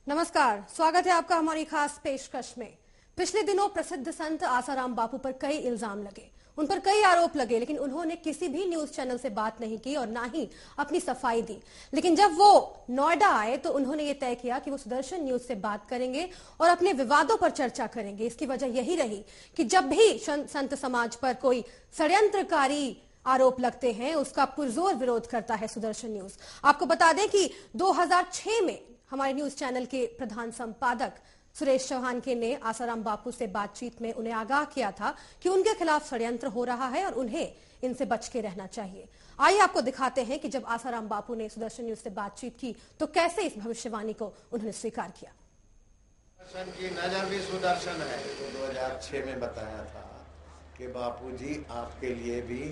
नमस्कार, स्वागत है आपका हमारी खास पेशकश में। पिछले दिनों प्रसिद्ध संत आसाराम बापू पर कई इल्जाम लगे, उन पर कई आरोप लगे, लेकिन उन्होंने किसी भी न्यूज चैनल से बात नहीं की और ना ही अपनी सफाई दी। लेकिन जब वो नोएडा आए तो उन्होंने ये तय किया कि वो सुदर्शन न्यूज से बात करेंगे और अपने विवादों पर चर्चा करेंगे। इसकी वजह यही रही कि जब भी संत समाज पर कोई षड्यंत्रकारी आरोप लगते हैं, उसका पुरजोर विरोध करता है सुदर्शन न्यूज। आपको बता दें कि 2006 में हमारे न्यूज चैनल के प्रधान संपादक सुरेश चौहान के ने आसाराम बापू से बातचीत में उन्हें आगाह किया था कि उनके खिलाफ षड्यंत्र हो रहा है और उन्हें इनसे बच के रहना चाहिए। आइए आपको दिखाते हैं कि जब आसाराम बापू ने सुदर्शन न्यूज से बातचीत की तो कैसे इस भविष्यवाणी को उन्होंने स्वीकार किया। सुदर्शन की नजर भी सुदर्शन है। तो 2006 में बताया था कि बापूजी आपके लिए भी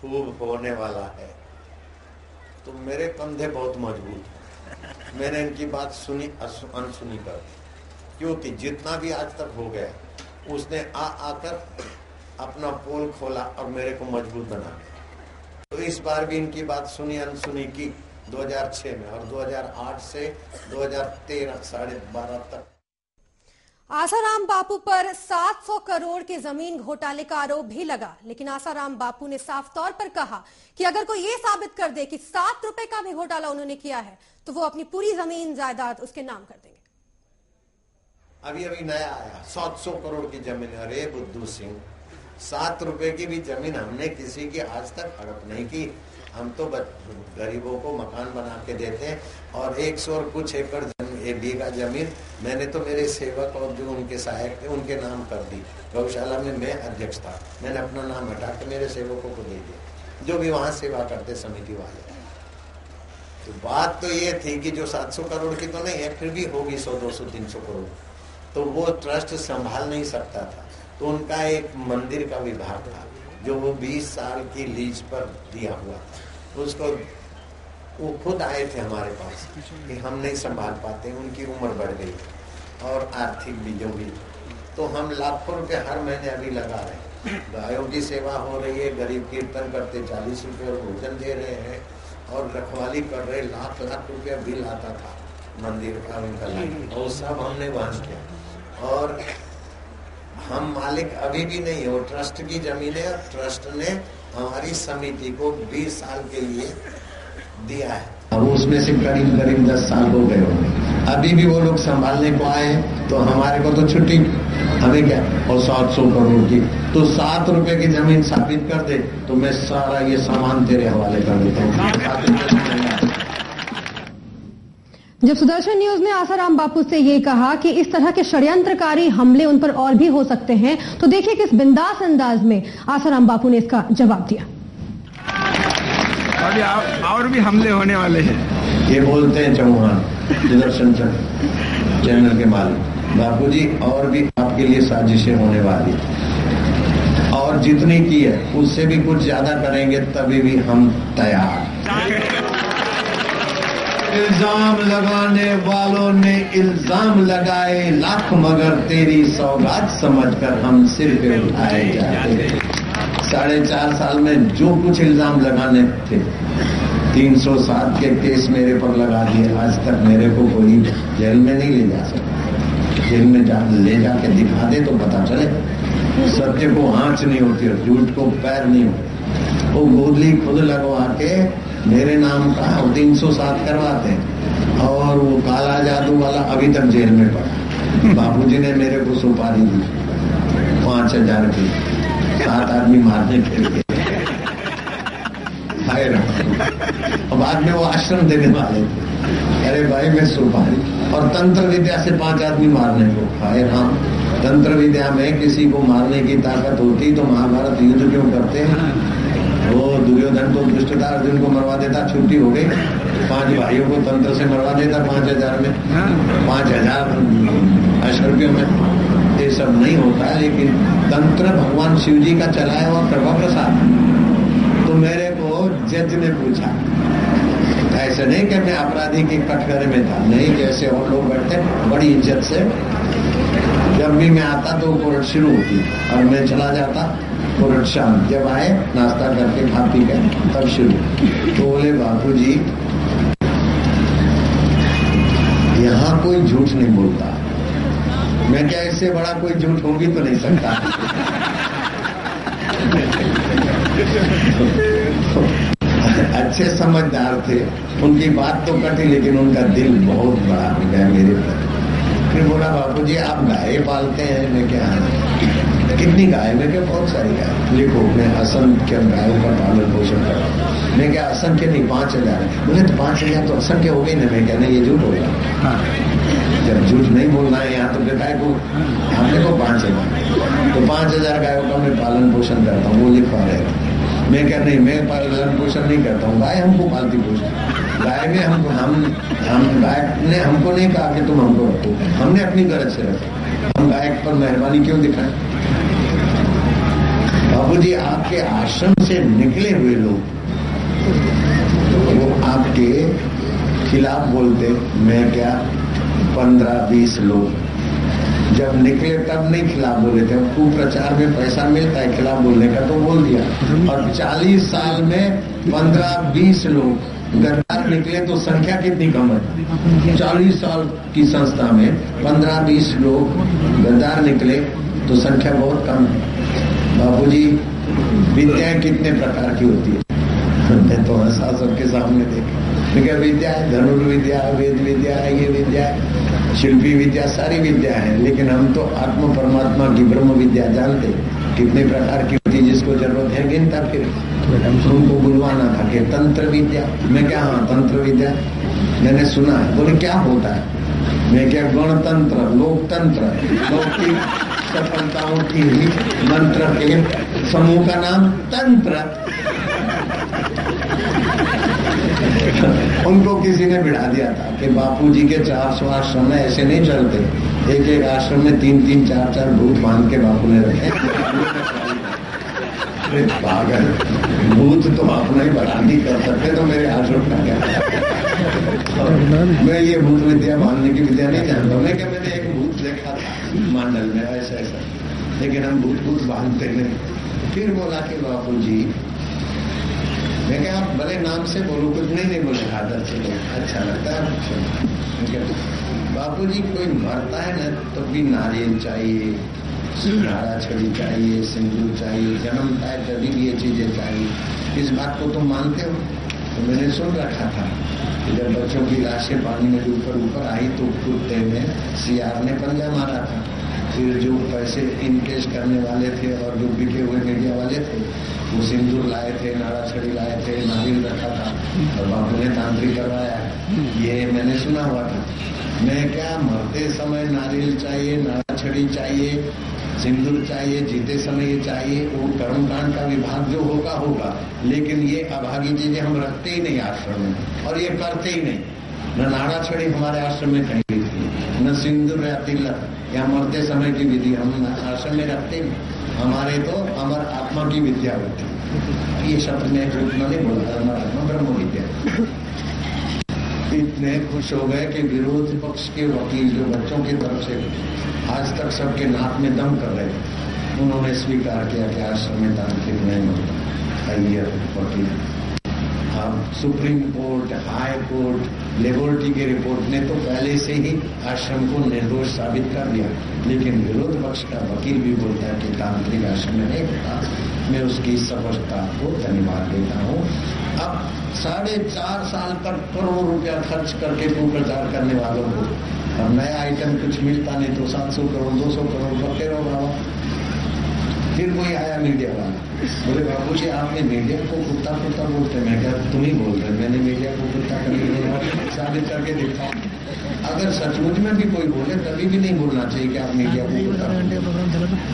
खूब होने वाला है। तो मेरे कंधे बहुत मजबूत हैं। मैंने इनकी बात सुनी अनसुनी कर दी, क्योंकि जितना भी आज तक हो गया उसने आकर अपना पोल खोला और मेरे को मजबूत बना दिया। तो इस बार भी इनकी बात सुनी अनसुनी की 2006 में, और 2008 से 2013 12.5 तक आसाराम बापू पर 700 करोड़ के जमीन घोटाले का आरोप भी लगा, लेकिन आसाराम बापू ने साफ तौर पर कहा कि अगर कोई ये साबित कर दे कि 7 रुपए का भी घोटाला उन्होंने किया है तो वो अपनी पूरी जमीन जायदाद उसके नाम कर देंगे। अभी नया आया 700 करोड़ की जमीन। अरे बुद्धू सिंह, 7 रुपए की भी जमीन हमने किसी की आज तक हड़प नहीं की। हम तो गरीबों को मकान बना के देते हैं, और 100 और कुछ एकड़ बीघा जमीन मैंने तो मेरे सेवक और जो उनके सहायक थे उनके नाम कर दी। गौशाला में मैं अध्यक्ष था, मैंने अपना नाम हटा के मेरे सेवकों को दे दिया, जो भी वहां सेवा करते समिति वाले। तो बात तो ये थी कि जो 700 करोड़ की तो नहीं है, फिर भी होगी 100, 200, 300 करोड़। तो वो ट्रस्ट संभाल नहीं सकता था, तो उनका एक मंदिर का विभाग था जो वो 20 साल की लीज पर दिया हुआ था। उसको वो खुद आए थे हमारे पास कि हम नहीं संभाल पाते, उनकी उम्र बढ़ गई और आर्थिक भी जो भी, तो हम लाखों रुपए हर महीने अभी लगा रहे हैं। गायों की सेवा हो रही है, गरीब कीर्तन करते 40 रुपए और भोजन दे रहे हैं, और रखवाली कर रहे, लाख रुपया बिल आता था मंदिर का उनका, और सब हमने बंद किया। और हम मालिक अभी भी नहीं हो, ट्रस्ट की जमीन है, ट्रस्ट ने हमारी समिति को 20 साल के लिए दिया है। अब उसमें से करीब 10 साल हो गए होंगे, अभी भी वो लोग संभालने को आए, तो हमारे को तो छुट्टी, हमें क्या। और 700 करोड़ की तो 7 रुपए की जमीन साबित कर दे तो मैं सारा ये सामान तेरे हवाले कर देता हूँ। जब सुदर्शन न्यूज ने आसाराम बापू से ये कहा कि इस तरह के षड्यंत्रकारी हमले उन पर और भी हो सकते हैं, तो देखिए किस बिंदास अंदाज में आसाराम बापू ने इसका जवाब दिया। अभी और भी हमले होने वाले हैं, ये बोलते हैं चौहान सुदर्शन चैनल के मालिक, बापूजी और भी आपके लिए साजिशें होने वाली, और जितनी की है उससे भी कुछ ज्यादा करेंगे, तभी भी हम तैयार। इल्जाम लगाने वालों ने इल्जाम लगाए लाख, मगर तेरी सौगात समझकर हम सिर पे उठाए जाते। 4.5 साल में जो कुछ इल्जाम लगाने थे, 307 के केस मेरे पर लगा दिए। आज तक मेरे को कोई जेल में नहीं ले जा सकता। जेल में ले जाके दिखा दे तो पता चले। सत्य को आंच नहीं होती और झूठ को पैर नहीं होती। वो गोदली खुद लगवा के मेरे नाम का 307 करवाते हैं, और वो काला जादू वाला अभी तक जेल में पड़ा। बापूजी ने मेरे को सुपारी दी 5,000 की, 7 आदमी मारने के लिए। और बाद में वो आश्रम देने वाले थे। अरे भाई मैं सुपारी, और तंत्र विद्या से 5 आदमी मारने को। हाय राम, तंत्र विद्या में किसी को मारने की ताकत होती तो महाभारत युद्ध क्यों करते हैं। वो दुर्योधन को दुष्ट था, अर्जुन को मरवा देता, छुट्टी हो गई। 5 भाइयों को तंत्र से मरवा देता 5,000 में, 5,000 अश्वर्यों में। ये सब नहीं होता है, लेकिन तंत्र भगवान शिव जी का चलाया हुआ कृपा प्रसाद। तो मेरे को जज ने पूछा, ऐसे नहीं कि मैं अपराधी के कटघरे में था, नहीं, जैसे और लोग बैठे बड़ी इज्जत से। जब भी मैं आता तो कोर्ट शुरू होती और मैं चला जाता कोर्ट शाम। जब आए नाश्ता करके खा पी के तब शुरू। तो बोले बापूजी यहाँ वहां कोई झूठ नहीं बोलता। मैं क्या इससे बड़ा कोई झूठ हो भी तो नहीं सकता। अच्छे समझदार थे, उनकी बात तो कटी लेकिन उनका दिल बहुत बड़ा हो गया मेरे पर। फिर बोला बापूजी आप गाय पालते हैं? मैं क्या कितनी गाय? मैं क्या बहुत सारी गाय। लिखो मैं असंख्य गायों का पालन पोषण कर रहा हूँ। मैं क्या असंख्य नहीं 5000। बोले तो 5000 तो असंख्य हो गई ना। मैं क्या नहीं ये झूठ होगा। जब झूठ नहीं बोलना है यहाँ तो गाय को हमने को 5000 तो 5000 गायों का मैं पालन पोषण करता हूँ। वो लिखवा रहेगा। मैं क्या नहीं मैं पालन पोषण नहीं करता हूँ। गाय हमको पालती पोषण। गाय में हम गाय ने हमको नहीं कहा कि तुम हमको रखो, हमने अपनी गरज से रखा। हम गाय पर मेहरबानी क्यों दिखाएं? बाबूजी आपके आश्रम से निकले हुए लोग वो आपके खिलाफ बोलते। मैं क्या 15-20 लोग जब निकले तब नहीं खिलाफ बोले थे। कुप्रचार में पैसा मिलता है खिलाफ बोलने का तो बोल दिया। और 40 साल में 15-20 लोग गद्दार निकले तो संख्या कितनी कम है? 40 साल की संस्था में 15-20 लोग गद्दार निकले तो संख्या बहुत कम है। बाबूजी विद्याएं कितने प्रकार की होती है? मैं तो हंसा सबके सामने देखा। विद्या है, धनुर्विद्या, वेद विद्या, ये विद्या, शिल्पी विद्या, सारी विद्या है। लेकिन हम तो आत्म परमात्मा की ब्रह्म विद्या जानते। कितने प्रकार की होती जिसको जरूरत है गिनता। फिर उनको बुलवाना था कि तंत्र विद्या। मैं क्या हाँ तंत्र विद्या मैंने सुना है। बोले क्या होता है? मैं क्या गणतंत्र, लोकतंत्र, लौकिक सफलताओं की मंत्र के समूह का नाम तंत्र। उनको किसी ने बिठा दिया था कि बापूजी के 400 आश्रम ऐसे नहीं चलते। एक एक आश्रम में 3-3, 4-4 भूत बांध के बापू ने रखे। पागल, भूत तो अपना ही बराबरी कर सकते तो मेरे आश्रम का क्या? मैं ये भूत विद्या बांधने की विद्या नहीं जानता। मैं क्या मैंने एक भूत देखा था मंडल में ऐसा, लेकिन हम भूत बांधते नहीं। फिर बोला कि बापूजी मैं क्या आप भले नाम से बोलो, कुछ नहीं बोले आदत से अच्छा लगता है। बापूजी कोई मरता है ना तो भी नारियल चाहिए, नारा छड़ी चाहिए, सिंदूर चाहिए, जन्मता है तभी भी ये चीजें चाहिए। इस बात को तुम मानते हो? तो मैंने सुन रखा था कि जब बच्चों की लाशें पानी में ऊपर आई तो कुत्ते ने सियार ने पंजा मारा था। फिर जो पैसे इनकेश करने वाले थे और जो बिके हुए मीडिया वाले थे वो सिंदूर लाए थे, नारा छड़ी लाए थे, नारियल रखा था और बापू ने तांत्रिक करवाया। ये मैंने सुना हुआ था। मैं क्या मरते समय नारियल चाहिए, नारा छड़ी चाहिए, सिंदूर चाहिए, जीते समय ये चाहिए। वो कर्मकांड का विभाग जो होगा, लेकिन ये अभागी चीजें हम रखते ही नहीं आश्रम में और ये करते ही नहीं। न नारा छड़ी हमारे आश्रम में कहीं भी थी, न सिंदूर या तिलक या मरते समय की विधि हम आश्रम में रखते नहीं। हमारे तो अमर आत्मा की विद्या होती है। ये शब्द मैं झूठ नहीं बोला, अमर आत्मा ब्रह्म विद्या। इतने खुश हो गए कि विरोध पक्ष के वकील जो बच्चों की तरफ से आज तक सबके नाक में दम कर रहे थे, उन्होंने स्वीकार किया कि आश्रम में तांत्रिक नहीं होता। अय्यर वकील, अब supreme court, high court, laboratory की रिपोर्ट ने तो पहले से ही आश्रम को निर्दोष साबित कर दिया। लेकिन विरोध पक्ष का वकील भी बोलता है कि तांत्रिक आश्रम में नहीं होता। मैं उसकी स्पष्टता को धन्यवाद देता हूँ। अब 4.5 साल तक करोड़ रुपया खर्च करके कुप्रचार करने वालों को अब नया आइटम कुछ मिलता नहीं तो 700 करोड़ 200 करोड़ बके रहो बाबा। फिर कोई आया मीडिया वाला, बोले बाबूजी आपने मीडिया को कुत्ता बोलते। मैं क्या तुम ही बोल रहे? मैंने मीडिया को कुत्ता करके साबित करके दिखाओ। अगर सचमुच में भी कोई बोले तभी भी नहीं बोलना चाहिए कि आप मीडिया को कुत्ता।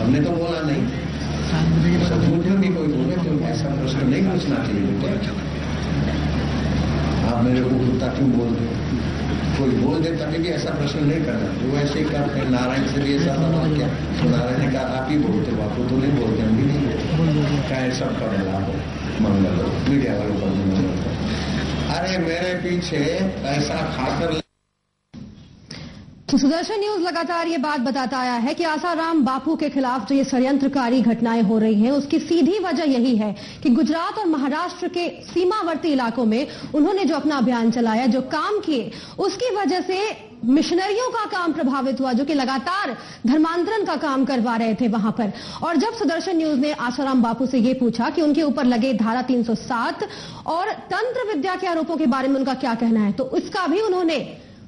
हमने तो बोला नहीं। सचमुच में भी कोई बोले तो ऐसा प्रश्न नहीं पूछना चाहिए। आप मेरे को कुत्ता क्यों बोल रहे? कोई बोल दे तभी भी ऐसा प्रश्न नहीं करना। वो ऐसे ही करते हैं। नारायण से भी ऐसा बना क्या? तो नारायण ने कहा आप ही बोलते, बापू तो नहीं बोलते, हम भी नहीं बोलते। चाहे सबका भला हो, मंगल हो, मीडिया वालों का भी मंगल हो। अरे मेरे पीछे पैसा खाकर तो सुदर्शन न्यूज लगातार ये बात बताता आया है कि आसाराम बापू के खिलाफ जो ये षड्यंत्रकारी घटनाएं हो रही हैं, उसकी सीधी वजह यही है कि गुजरात और महाराष्ट्र के सीमावर्ती इलाकों में उन्होंने जो अपना अभियान चलाया, जो काम किए, उसकी वजह से मिशनरियों का काम प्रभावित हुआ, जो कि लगातार धर्मांतरण का काम करवा रहे थे वहां पर। और जब सुदर्शन न्यूज ने आसाराम बापू से ये पूछा कि उनके ऊपर लगे धारा 307 और तंत्र विद्या के आरोपों के बारे में उनका क्या कहना है, तो इसका भी उन्होंने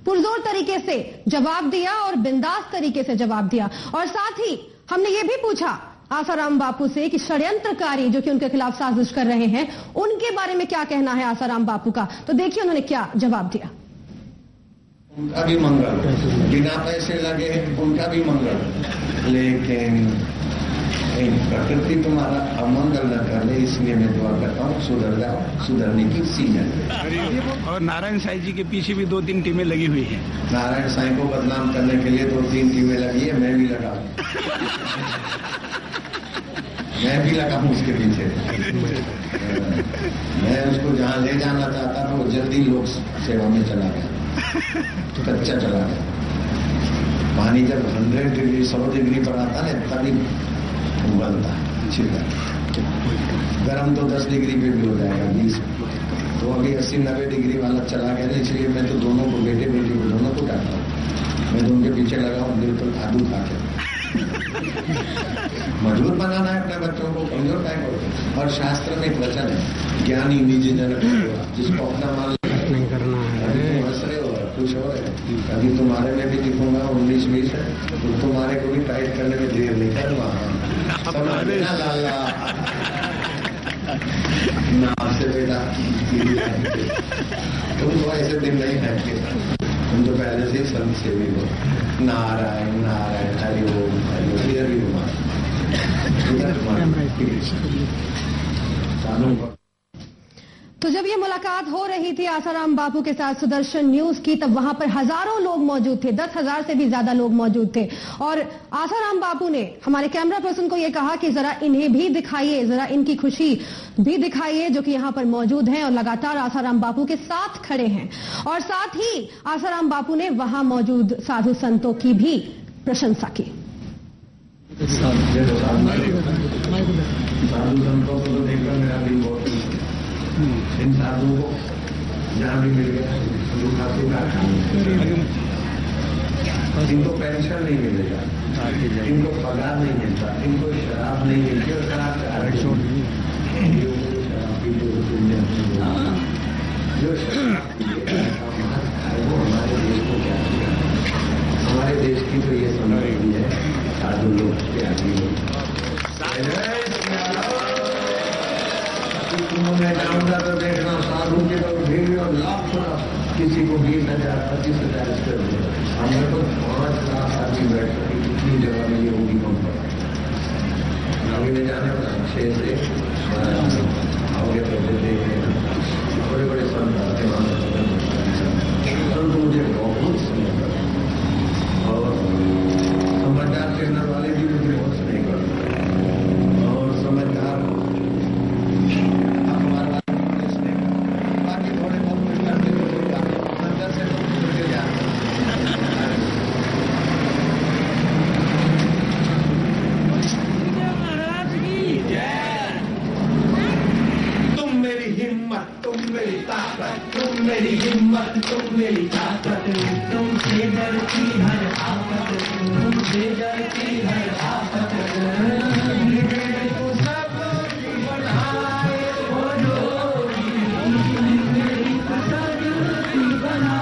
पुरजोर तरीके से जवाब दिया और बिंदास तरीके से जवाब दिया। और साथ ही हमने ये भी पूछा आसाराम बापू से कि षड्यंत्रकारी जो कि उनके खिलाफ साजिश कर रहे हैं, उनके बारे में क्या कहना है आसाराम बापू का। तो देखिए उन्होंने क्या जवाब दिया। उनका भी मंगल, बिना पैसे लगे उनका भी मंगल, लेकिन प्रकृति तुम्हारा अमंगल न कर ले, इसलिए मैं दुआ करता हूँ सुधर जाओ, सुधरने की सीजन। और नारायण साईं जी के पीछे भी 2-3 टीमें लगी हुई हैं। नारायण साईं को बदनाम करने के लिए 2-3 टीमें लगी है, मैं भी लगा मैं भी लगा हूँ उसके पीछे। मैं उसको जहाँ ले जाना चाहता था वो जल्दी लोक सेवा में चला गया, कच्चा चला गया। पानी जब 100 डिग्री 100 डिग्री पर आता है तभी उबलता है, छिलका। गर्म तो 10 डिग्री पे भी हो जाएगा, 20। तो अभी 80-90 डिग्री वाला चला गया, इसलिए मैं तो दोनों को, बेटे बेटी को दोनों को डालता हूँ। मैं तो उनके पीछे लगा हूँ बिल्कुल आदू खा के। मजबूत बनाना है अपने बच्चों को, कमजोर काय को। और शास्त्र में एक वचन है, ज्ञानी निज जनक होगा, जिसको अपना मान नहीं करना है। अभी तुम हंस रहे हो, खुश हो रहे, अभी तुम्हारे में भी दिखूंगा 19-20 है, तो तुम्हारे को भी टाइट करने में देर नहीं करूंगा। समझ लेना लाला नाम से बेटा, तुमको ऐसे दिन नहीं है, तुम तो पहले से संत सेवी हो। नारायण नारायण, हरि ओम हरि ओम, हरि ओम। तो जब ये मुलाकात हो रही थी आसाराम बापू के साथ सुदर्शन न्यूज की, तब वहां पर हजारों लोग मौजूद थे, 10,000 से भी ज्यादा लोग मौजूद थे। और आसाराम बापू ने हमारे कैमरा पर्सन को यह कहा कि जरा इन्हें भी दिखाइए, जरा इनकी खुशी भी दिखाइए जो कि यहां पर मौजूद हैं और लगातार आसाराम बापू के साथ खड़े हैं। और साथ ही आसाराम बापू ने वहां मौजूद साधु संतों की भी प्रशंसा की। साधु संतों को देखकर मेरा दिल बहुत, इन साधुओं को जहाँ भी मिल गया इनको पेंशन नहीं मिलेगा, इनको पगार नहीं मिलता, इनको शराब नहीं मिलती। और शराब जो वो हमारे देश को क्या किया, हमारे देश की तो ये समझ है साधु लोग क्या किए। उन्होंने जाऊंगा तो देखना साधु के तो भीड़ और लाखों, किसी को 20,000 25,000 कर दे। हमने तो 5 लाख आदमी बैठ कर कितनी जगह में ये होगी कम पर आगे ले जाने वाला 6 से 12 आगे तो बड़े बड़े संत आते संत मुझे बहुत स्नेह करते और समाचार चैनल वाले भी मुझे बहुत स्नेह करते और समाचार मेरी हिम्मत, तुम मेरी ताकत, तुमसे डरती हर आफत, तुमसे डरती हर आफत। तो सब बनाए वो जोड़ी, मेरी पसंद बना।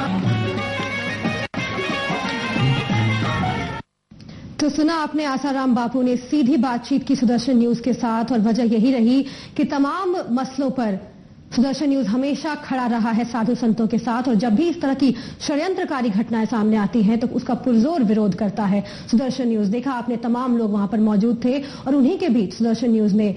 तो सुना आपने आसाराम बापू ने सीधी बातचीत की सुदर्शन न्यूज के साथ, और वजह यही रही कि तमाम मसलों पर सुदर्शन न्यूज हमेशा खड़ा रहा है साधु संतों के साथ। और जब भी इस तरह की षड्यंत्रकारी घटनाएं सामने आती हैं तो उसका पुरजोर विरोध करता है सुदर्शन न्यूज। देखा आपने तमाम लोग वहां पर मौजूद थे और उन्हीं के बीच सुदर्शन न्यूज ने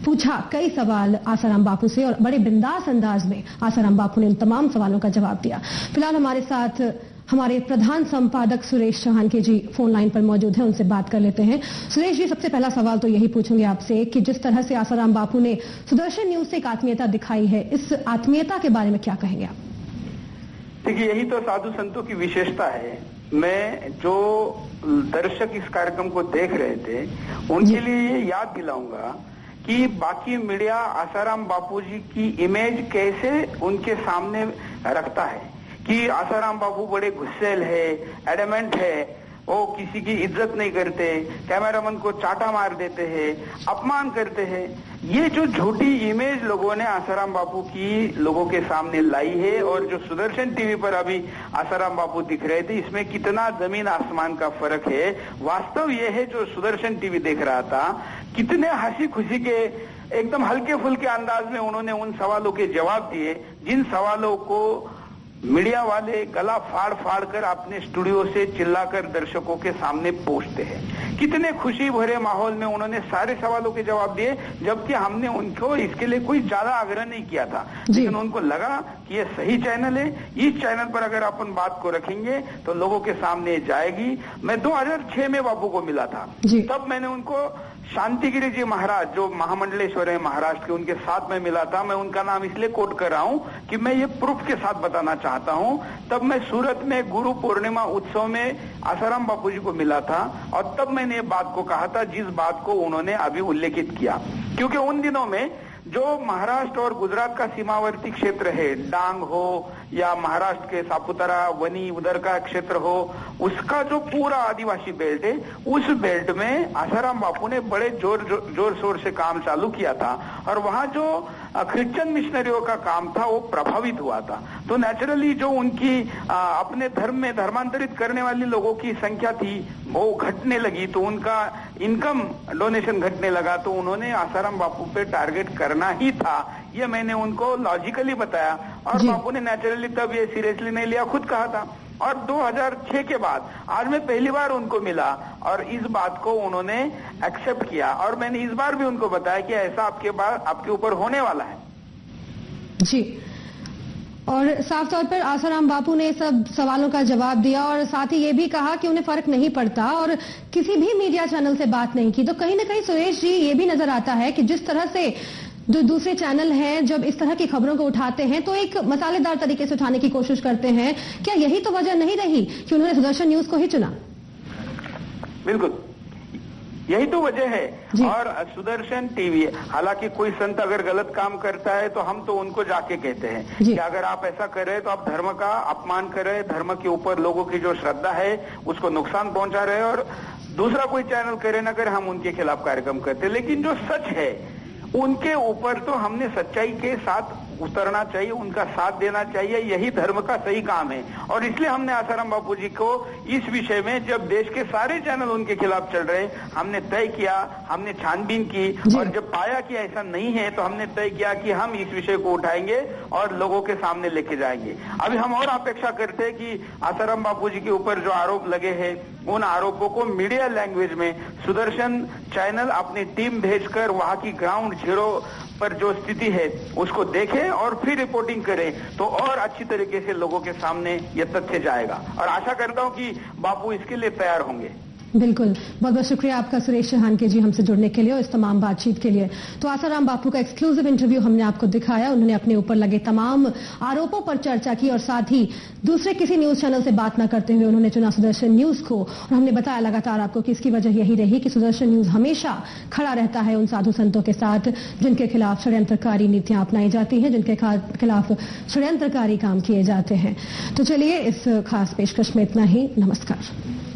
पूछा कई सवाल आसाराम बापू से और बड़े बिंदास अंदाज में आसाराम बापू ने उन तमाम सवालों का जवाब दिया। फिलहाल हमारे साथ हमारे प्रधान संपादक सुरेश चौहान के जी फोन लाइन पर मौजूद हैं, उनसे बात कर लेते हैं। सुरेश जी, सबसे पहला सवाल तो यही पूछूंगी आपसे कि जिस तरह से आसाराम बापू ने सुदर्शन न्यूज से एक आत्मीयता दिखाई है, इस आत्मीयता के बारे में क्या कहेंगे आप? देखिए, यही तो साधु संतों की विशेषता है मैं जो दर्शक इस कार्यक्रम को देख रहे थे उनके लिए ये याद दिलाऊंगा कि बाकी मीडिया आसाराम बापूजी की इमेज कैसे उनके सामने रखता है कि आसाराम बापू बड़े गुस्सेल है, एडमेंट है, वो किसी की इज्जत नहीं करते, कैमरामैन को चाटा मार देते हैं, अपमान करते हैं। ये जो झूठी इमेज लोगों ने आसाराम बापू की लोगों के सामने लाई है और जो सुदर्शन टीवी पर अभी आसाराम बापू दिख रहे थे, इसमें कितना जमीन आसमान का फर्क है। वास्तव ये है जो सुदर्शन टीवी देख रहा था, कितने हंसी खुशी के एकदम हल्के फुल्के अंदाज में उन्होंने उन सवालों के जवाब दिए जिन सवालों को मीडिया वाले गला फाड़ फाड़ कर अपने स्टूडियो से चिल्लाकर दर्शकों के सामने पहुंचते हैं। कितने खुशी भरे माहौल में उन्होंने सारे सवालों के जवाब दिए, जबकि हमने उनको इसके लिए कोई ज्यादा आग्रह नहीं किया था। लेकिन उनको लगा कि ये सही चैनल है, इस चैनल पर अगर अपन बात को रखेंगे तो लोगों के सामने जाएगी। मैं 2006 में बापू को मिला था, तब मैंने उनको शांतिगिरी जी महाराज जो महामंडलेश्वर है महाराष्ट्र के, उनके साथ में मिला था। मैं उनका नाम इसलिए कोट कर रहा हूं कि मैं ये प्रूफ के साथ बताना चाहता हूं। तब मैं सूरत में गुरु पूर्णिमा उत्सव में आसाराम बापू जी को मिला था और तब मैंने ये बात को कहा था जिस बात को उन्होंने अभी उल्लेखित किया, क्योंकि उन दिनों में जो महाराष्ट्र और गुजरात का सीमावर्ती क्षेत्र है, डांग हो या महाराष्ट्र के सापुतारा वनी उधर का क्षेत्र हो, उसका जो पूरा आदिवासी बेल्ट है, उस बेल्ट में आसाराम बापू ने बड़े जोर शोर से काम चालू किया था और वहां जो क्रिश्चियन मिशनरियों का काम था वो प्रभावित हुआ था। तो नेचुरली जो उनकी अपने धर्म में धर्मांतरित करने वाले लोगों की संख्या थी वो घटने लगी, तो उनका इनकम डोनेशन घटने लगा, तो उन्होंने आसाराम बापू पे टारगेट करना ही था। ये मैंने उनको लॉजिकली बताया और बापू ने नेचुरली तब ये सीरियसली नहीं लिया, खुद कहा था। और 2006 के बाद आज मैं पहली बार उनको मिला और इस बात को उन्होंने एक्सेप्ट किया और मैंने इस बार भी उनको बताया कि ऐसा आपके ऊपर होने वाला है। जी, और साफ तौर पर आसाराम बापू ने सब सवालों का जवाब दिया और साथ ही ये भी कहा कि उन्हें फर्क नहीं पड़ता और किसी भी मीडिया चैनल से बात नहीं की। तो कहीं ना कहीं सुरेश जी ये भी नजर आता है कि जिस तरह से जो दूसरे चैनल हैं जब इस तरह की खबरों को उठाते हैं तो एक मसालेदार तरीके से उठाने की कोशिश करते हैं। क्या यही तो वजह नहीं रही कि उन्होंने सुदर्शन न्यूज को ही चुना? बिल्कुल, यही तो वजह है। और सुदर्शन टीवी, हालांकि कोई संत अगर गलत काम करता है तो हम तो उनको जाके कहते हैं कि अगर आप ऐसा कर रहे हैं तो आप धर्म का अपमान कर रहे हैं, धर्म के ऊपर लोगों की जो श्रद्धा है उसको नुकसान पहुंचा रहे हैं। और दूसरा कोई चैनल करे ना करे, हम उनके खिलाफ कार्यक्रम करते हैं। लेकिन जो सच है उनके ऊपर तो हमने सच्चाई के साथ उतरना चाहिए, उनका साथ देना चाहिए, यही धर्म का सही काम है। और इसलिए हमने आसाराम बापू जी को इस विषय में, जब देश के सारे चैनल उनके खिलाफ चल रहे, हमने तय किया, हमने छानबीन की और जब पाया कि ऐसा नहीं है तो हमने तय किया कि हम इस विषय को उठाएंगे और लोगों के सामने लेके जाएंगे। अभी हम और अपेक्षा करते हैं कि आसाराम बापू जी के ऊपर जो आरोप लगे हैं उन आरोपों को मीडिया लैंग्वेज में सुदर्शन चैनल अपनी टीम भेजकर वहां की ग्राउंड जीरो पर जो स्थिति है उसको देखें और फिर रिपोर्टिंग करें तो और अच्छी तरीके से लोगों के सामने ये तथ्य जाएगा। और आशा करता हूं कि बापू इसके लिए तैयार होंगे। बिल्कुल, बहुत बहुत शुक्रिया आपका सुरेश चौहानके जी हमसे जुड़ने के लिए और इस तमाम बातचीत के लिए। तो आसाराम बापू का एक्सक्लूसिव इंटरव्यू हमने आपको दिखाया। उन्होंने अपने ऊपर लगे तमाम आरोपों पर चर्चा की और साथ ही दूसरे किसी न्यूज चैनल से बात न करते हुए उन्होंने चुना सुदर्शन न्यूज को। और हमने बताया लगातार आपको कि इसकी वजह यही रही कि सुदर्शन न्यूज हमेशा खड़ा रहता है उन साधु संतों के साथ जिनके खिलाफ षड्यंत्रकारी नीतियां अपनाई जाती हैं, जिनके खिलाफ षड्यंत्रकारी काम किए जाते हैं। तो चलिए, इस खास पेशकश में इतना ही। नमस्कार।